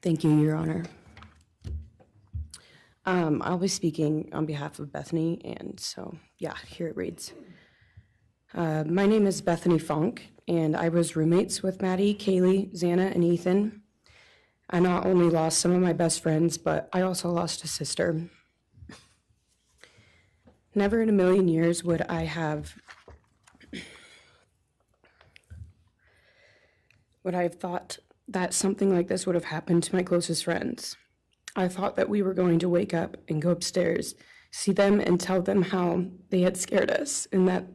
Thank you, Your Honor. I'll be speaking on behalf of Bethany, and so, yeah, here it reads. My name is Bethany Funk, and I was roommates with Maddie, Kaylee, Xana, and Ethan. I not only lost some of my best friends, but I also lost a sister. Never in a million years would I have thought that something like this would have happened to my closest friends. I thought that we were going to wake up and go upstairs, see them and tell them how they had scared us and that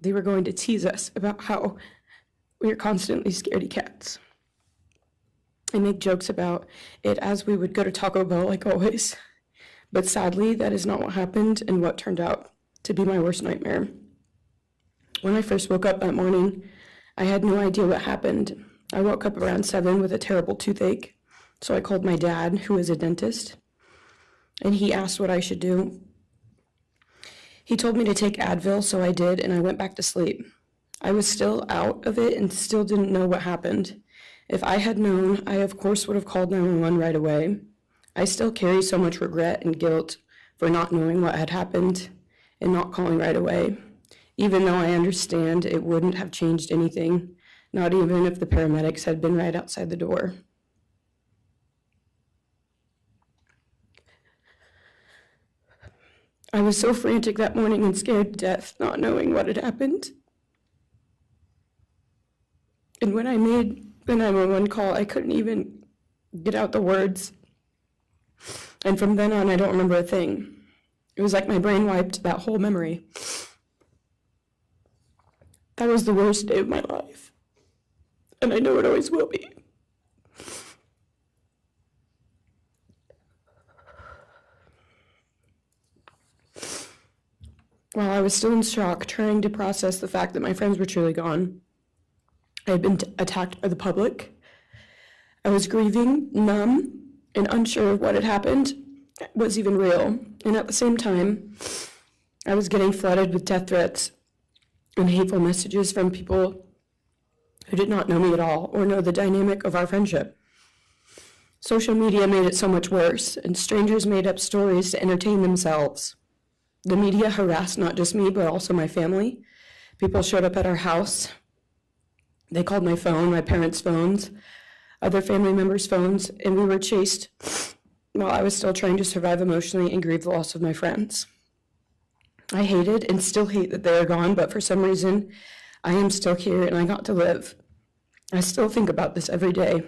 they were going to tease us about how we were constantly scaredy cats. I make jokes about it as we would go to Taco Bell like always. But sadly, that is not what happened and what turned out to be my worst nightmare. When I first woke up that morning, I had no idea what happened. I woke up around 7 with a terrible toothache, so I called my dad, who is a dentist, and he asked what I should do. He told me to take Advil, so I did, and I went back to sleep. I was still out of it and still didn't know what happened. If I had known, I of course would have called 911 right away. I still carry so much regret and guilt for not knowing what had happened and not calling right away, even though I understand it wouldn't have changed anything, not even if the paramedics had been right outside the door. I was so frantic that morning and scared to death, not knowing what had happened. And when I made the 911 call, I couldn't even get out the words. And from then on, I don't remember a thing. It was like my brain wiped that whole memory. That was the worst day of my life. And I know it always will be. While I was still in shock, trying to process the fact that my friends were truly gone, I had been attacked by the public. I was grieving, numb, and unsure of what had happened was even real. And at the same time, I was getting flooded with death threats and hateful messages from people who did not know me at all or know the dynamic of our friendship. Social media made it so much worse, and strangers made up stories to entertain themselves. The media harassed not just me, but also my family. People showed up at our house. They called my phone, my parents' phones, other family members' phones, and we were chased while I was still trying to survive emotionally and grieve the loss of my friends. I hated and still hate that they are gone, but for some reason, I am still here and I got to live. I still think about this every day.